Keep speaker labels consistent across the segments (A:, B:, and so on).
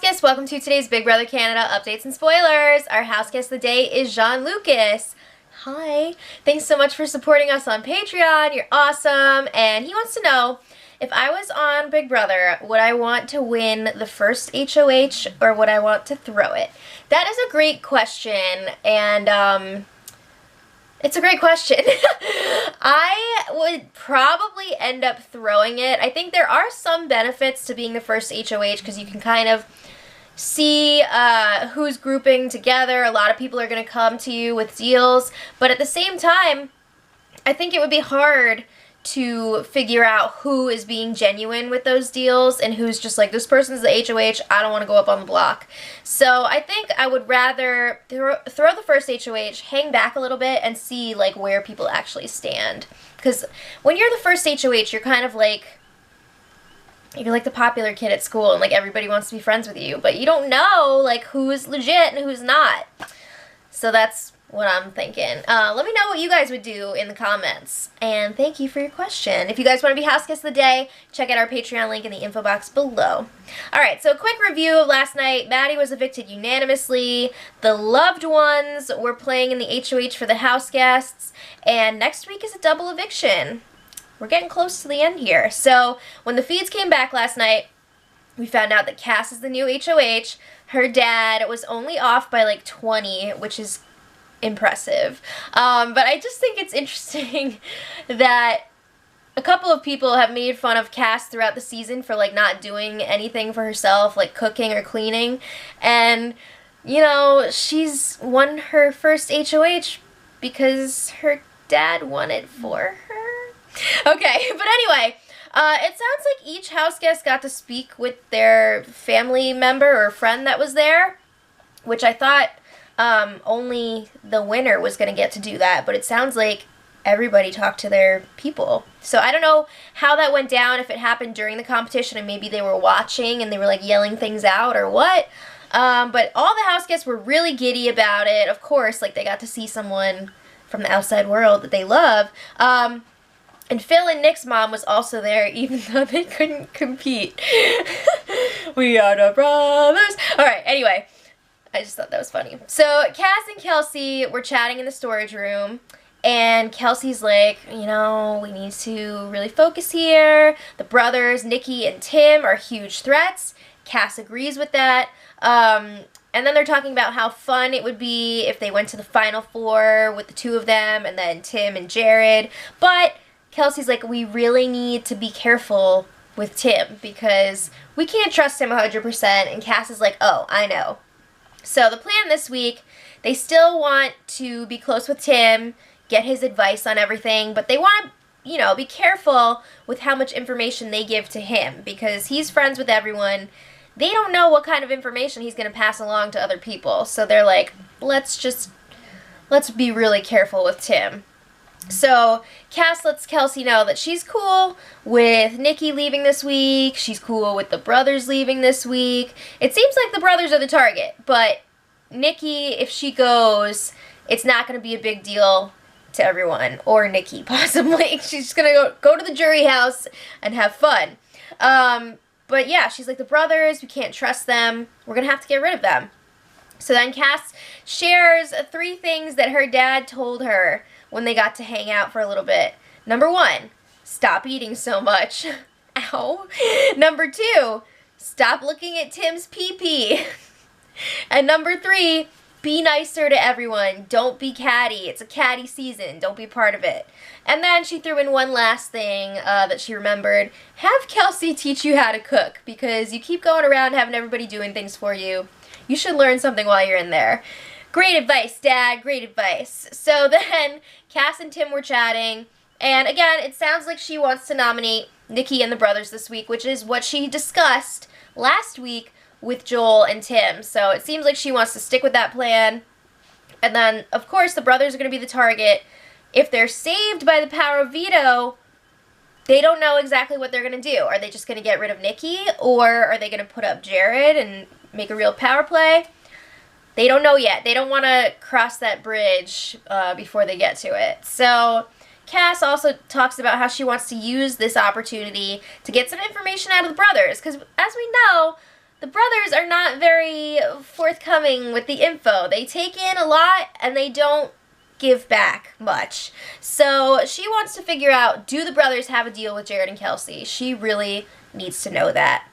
A: guest, welcome to today's Big Brother Canada updates and spoilers. Our house guest of the day is Jean Lucas. Hi. Thanks so much for supporting us on Patreon. You're awesome. And he wants to know, if I was on Big Brother, would I want to win the first HOH or would I want to throw it? That is a great question, and it's a great question. I would probably end up throwing it. I think there are some benefits to being the first HOH because you can kind of see who's grouping together. A lot of people are going to come to you with deals, but at the same time, I think it would be hard to figure out who is being genuine with those deals and who's just like, this person's the HOH, I don't want to go up on the block. So I think I would rather throw the first HOH, hang back a little bit, and see like where people actually stand. Because when you're the first HOH, you're kind of like, you're like the popular kid at school and like everybody wants to be friends with you, but you don't know like who's legit and who's not. So that's what I'm thinking. Let me know what you guys would do in the comments. And thank you for your question. If you guys want to be house guest of the day, check out our Patreon link in the info box below. Alright, so a quick review of last night. Maddie was evicted unanimously. The loved ones were playing in the HOH for the house guests. And next week is a double eviction. We're getting close to the end here. So when the feeds came back last night, we found out that Cass is the new HOH. Her dad was only off by like 20, which is impressive. But I just think it's interesting that a couple of people have made fun of Cass throughout the season for like not doing anything for herself, like cooking or cleaning. And, you know, she's won her first HOH because her dad won it for her. Okay, but anyway, it sounds like each house guest got to speak with their family member or friend that was there, which I thought only the winner was going to get to do that, but it sounds like everybody talked to their people. So I don't know how that went down, if it happened during the competition and maybe they were watching and they were like yelling things out or what. But all the house guests were really giddy about it. Of course, like they got to see someone from the outside world that they love. And Phil and Nick's mom was also there, even though they couldn't compete. We are the brothers. Alright, anyway. I just thought that was funny. So, Cass and Kelsey were chatting in the storage room, and Kelsey's like, you know, we need to really focus here. The brothers, Nikki and Tim, are huge threats. Cass agrees with that. And then they're talking about how fun it would be if they went to the Final Four with the two of them, and then Tim and Jared. But Kelsey's like, we really need to be careful with Tim, because we can't trust him 100%. And Cass is like, oh, I know. So the plan this week, they still want to be close with Tim, get his advice on everything, but they want to, you know, be careful with how much information they give to him, because he's friends with everyone. They don't know what kind of information he's going to pass along to other people. So they're like, let's be really careful with Tim. So Cass lets Kelsey know that she's cool with Nikki leaving this week. She's cool with the brothers leaving this week. It seems like the brothers are the target, but Nikki, if she goes, it's not going to be a big deal to everyone, or Nikki possibly. She's just going to go to the jury house and have fun. But yeah, she's like, the brothers, we can't trust them. We're going to have to get rid of them. So then Cass shares 3 things that her dad told her when they got to hang out for a little bit. Number 1, stop eating so much. Ow. Number 2, stop looking at Tim's pee-pee. And number 3, be nicer to everyone. Don't be catty. It's a catty season. Don't be part of it. And then she threw in one last thing that she remembered. Have Kelsey teach you how to cook, because you keep going around having everybody doing things for you. You should learn something while you're in there. Great advice, Dad. Great advice. So then Cass and Tim were chatting, and again, it sounds like she wants to nominate Nikki and the brothers this week, which is what she discussed last week with Joel and Tim. So it seems like she wants to stick with that plan. And then, of course, the brothers are going to be the target. If they're saved by the power of veto, they don't know exactly what they're going to do. Are they just going to get rid of Nikki, or are they going to put up Jared and make a real power play? They don't know yet. They don't want to cross that bridge before they get to it. So Cass also talks about how she wants to use this opportunity to get some information out of the brothers, because as we know, the brothers are not very forthcoming with the info. They take in a lot and they don't give back much. So she wants to figure out, do the brothers have a deal with Jared and Kelsey? She really needs to know that.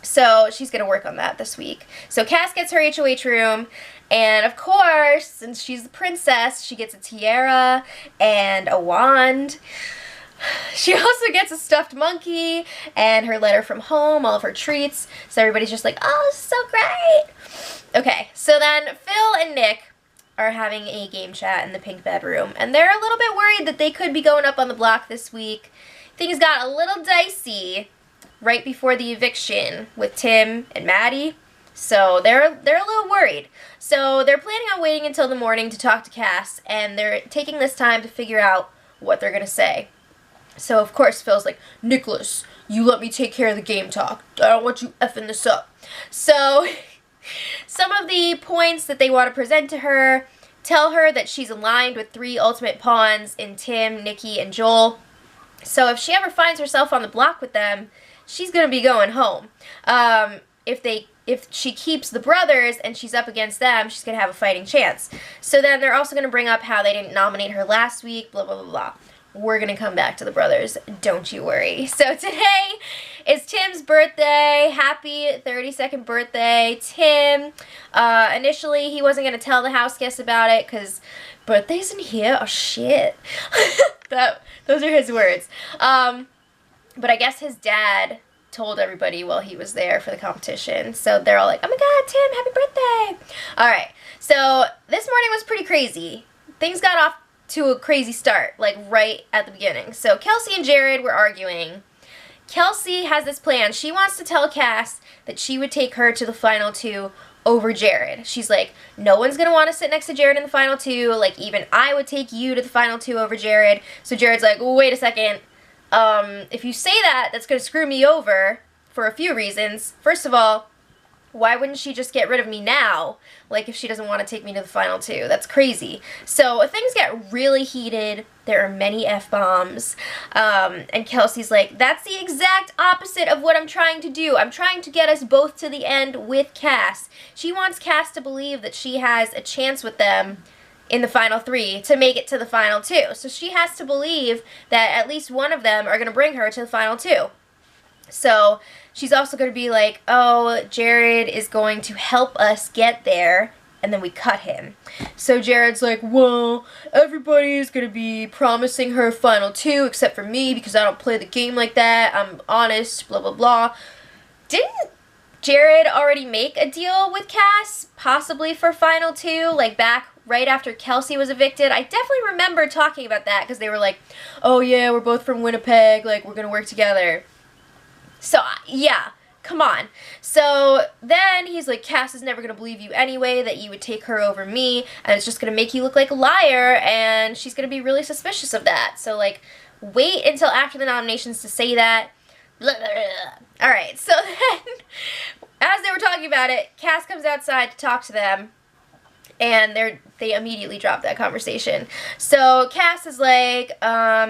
A: So she's going to work on that this week. So Cass gets her HOH room, and of course, since she's the princess, she gets a tiara and a wand. She also gets a stuffed monkey and her letter from home, all of her treats. So everybody's just like, oh, this is so great. Okay, so then Phil and Nick are having a game chat in the pink bedroom, and they're a little bit worried that they could be going up on the block this week. Things got a little dicey right before the eviction with Tim and Maddie, so they're a little worried. So they're planning on waiting until the morning to talk to Cass, and they're taking this time to figure out what they're gonna say. So of course Phil's like, Nicholas, you let me take care of the game talk. I don't want you effing this up. So some of the points that they want to present to her tell her that she's aligned with 3 ultimate pawns in Tim, Nikki, and Joel. So if she ever finds herself on the block with them, she's going to be going home. If she keeps the brothers and she's up against them, she's going to have a fighting chance. So then they're also going to bring up how they didn't nominate her last week, blah, blah, blah, blah. We're going to come back to the brothers. Don't you worry. So today is Tim's birthday. Happy 32nd birthday, Tim. Initially, he wasn't going to tell the house guests about it because birthdays in here are shit. Those are his words. But I guess his dad told everybody while he was there for the competition. So they're all like, oh my god, Tim, happy birthday. All right. So this morning was pretty crazy. Things got off to a crazy start, like right at the beginning. So Kelsey and Jared were arguing. Kelsey has this plan. She wants to tell Cass that she would take her to the final 2 over Jared. She's like, no one's going to want to sit next to Jared in the final 2. Like, even I would take you to the final 2 over Jared. So Jared's like, wait a second. If you say that, that's going to screw me over for a few reasons. First of all, why wouldn't she just get rid of me now? Like, if she doesn't want to take me to the final 2. That's crazy. So things get really heated. There are many F-bombs. And Kelsey's like, that's the exact opposite of what I'm trying to do. I'm trying to get us both to the end with Cass. She wants Cass to believe that she has a chance with them in the final 3 to make it to the final 2. So she has to believe that at least one of them are going to bring her to the final 2. So she's also going to be like, oh, Jared is going to help us get there, and then we cut him. So Jared's like, well, everybody's going to be promising her final 2 except for me because I don't play the game like that. I'm honest, blah, blah, blah. Didn't Jared already make a deal with Cass, possibly for final 2, like back right after Kelsey was evicted? I definitely remember talking about that because they were like, oh yeah, we're both from Winnipeg, like we're going to work together. So, yeah, come on. So then he's like, Cass is never going to believe you anyway, that you would take her over me, and it's just going to make you look like a liar, and she's going to be really suspicious of that. So, like, wait until after the nominations to say that. Blah, blah, blah. All right, so then, as they were talking about it, Cass comes outside to talk to them, and they immediately drop that conversation. So Cass is like,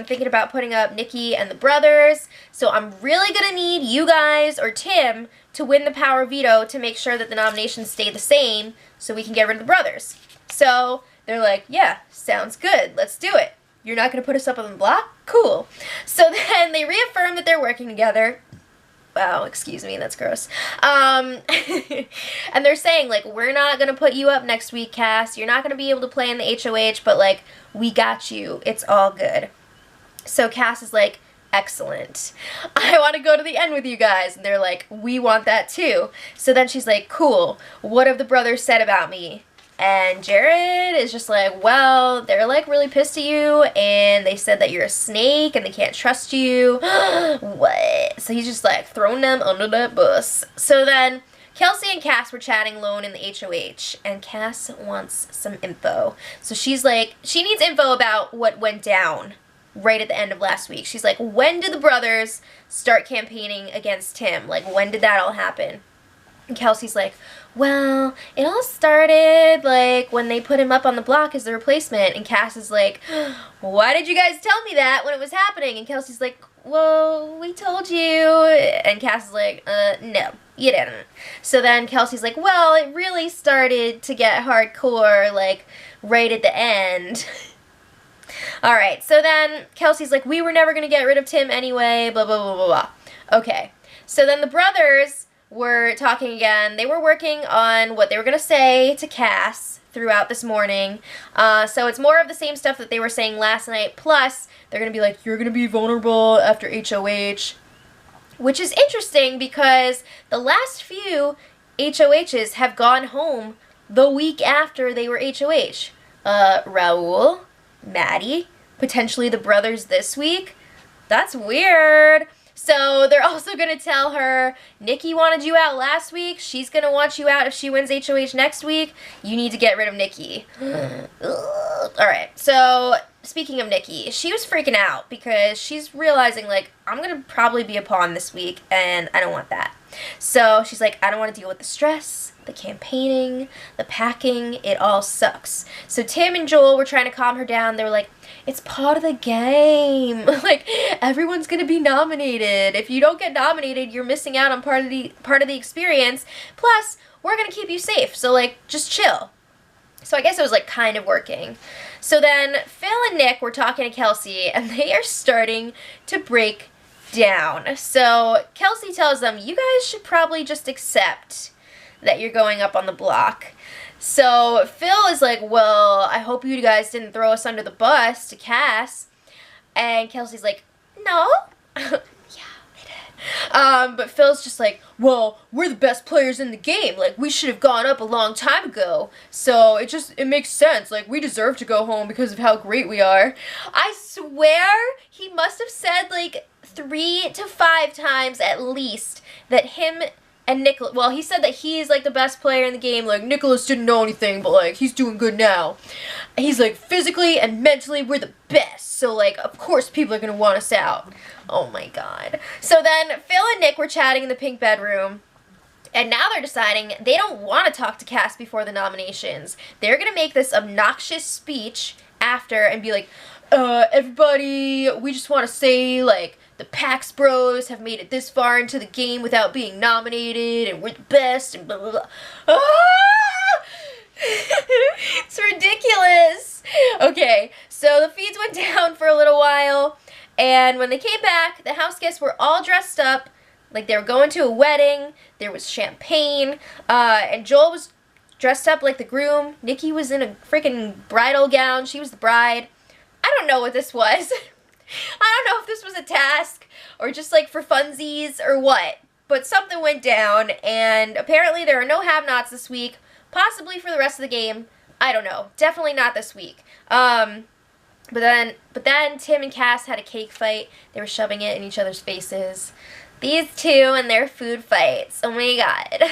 A: thinking about putting up Nikki and the brothers. So I'm really going to need you guys or Tim to win the power veto to make sure that the nominations stay the same so we can get rid of the brothers. So they're like, yeah, sounds good. Let's do it. You're not going to put us up on the block? Cool. So then they reaffirm that they're working together. Wow, excuse me, that's gross. And they're saying, like, we're not going to put you up next week, Cass. You're not going to be able to play in the HOH, but, like, we got you. It's all good. So Cass is like, excellent. I want to go to the end with you guys. And they're like, we want that too. So then she's like, cool. What have the brothers said about me? And Jared is just like, well, they're like really pissed at you, and they said that you're a snake and they can't trust you. What? So he's just like throwing them under the bus. So then Kelsey and Cass were chatting alone in the HOH, and Cass wants some info. So she's like, she needs info about what went down right at the end of last week. She's like, when did the brothers start campaigning against Tim? Like, when did that all happen? And Kelsey's like, well, it all started, like, when they put him up on the block as the replacement. And Cass is like, why did you guys tell me that when it was happening? And Kelsey's like, well, we told you. And Cass is like, no. You didn't. So then Kelsey's like, well, it really started to get hardcore, like, right at the end. Alright, so then Kelsey's like, we were never going to get rid of Tim anyway, blah, blah, blah, blah, blah. Okay, so then the brothers were talking again. They were working on what they were going to say to Cass throughout this morning. So it's more of the same stuff that they were saying last night, plus they're going to be like, you're going to be vulnerable after HOH. Which is interesting because the last few HOHs have gone home the week after they were HOH. Raul, Maddie, potentially the brothers this week. That's weird. So they're also going to tell her, Nikki wanted you out last week. She's going to want you out if she wins HOH next week. You need to get rid of Nikki. Alright, so speaking of Nikki, she was freaking out because she's realizing, like, I'm going to probably be a pawn this week, and I don't want that. So she's like, I don't want to deal with the stress, the campaigning, the packing. It all sucks. So Tim and Joel were trying to calm her down. They were like, it's part of the game. Like, everyone's going to be nominated. If you don't get nominated, you're missing out on part of the experience. Plus, we're going to keep you safe. So, like, just chill. So I guess it was, like, kind of working. So then Phil and Nick were talking to Kelsey, and they are starting to break down. So Kelsey tells them, you guys should probably just accept that you're going up on the block. So Phil is like, well, I hope you guys didn't throw us under the bus to Cass. And Kelsey's like, no. But Phil's just like, well, we're the best players in the game. Like, we should have gone up a long time ago. So it makes sense. Like, we deserve to go home because of how great we are. I swear he must have said, like, 3 to 5 times at least that him and Nicholas, well, he said that he's, like, the best player in the game. Like, Nicholas didn't know anything, but, like, he's doing good now. He's like, physically and mentally, we're the best. So, like, of course people are going to want us out. Oh, my God. So then Phil and Nick were chatting in the pink bedroom. And now they're deciding they don't want to talk to Cass before the nominations. They're going to make this obnoxious speech after and be like, everybody, we just want to say, like, the Pax Bros have made it this far into the game without being nominated, and we're the best, and blah, blah, blah. Ah! It's ridiculous. Okay, so the feeds went down for a little while, and when they came back, the house guests were all dressed up, like they were going to a wedding. There was champagne, and Joel was dressed up like the groom. Nikki was in a freaking bridal gown. She was the bride. I don't know what this was. I don't know if this was a task or just like for funsies or what, but something went down, and apparently there are no have-nots this week, possibly for the rest of the game. I don't know. Definitely not this week. But then Tim and Cass had a cake fight. They were shoving it in each other's faces. These two and their food fights. Oh my God.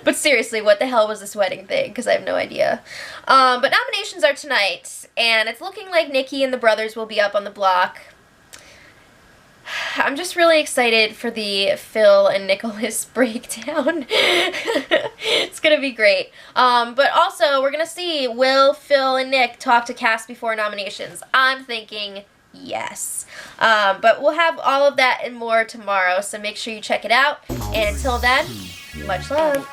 A: But seriously, what the hell was this wedding thing? Because I have no idea. But nominations are tonight, and it's looking like Nikki and the brothers will be up on the block. I'm just really excited for the Phil and Nicholas breakdown. It's going to be great. But also, we're going to see, will Phil and Nick talk to Cass before nominations? I'm thinking yes. But we'll have all of that and more tomorrow, so make sure you check it out. And until then, much love.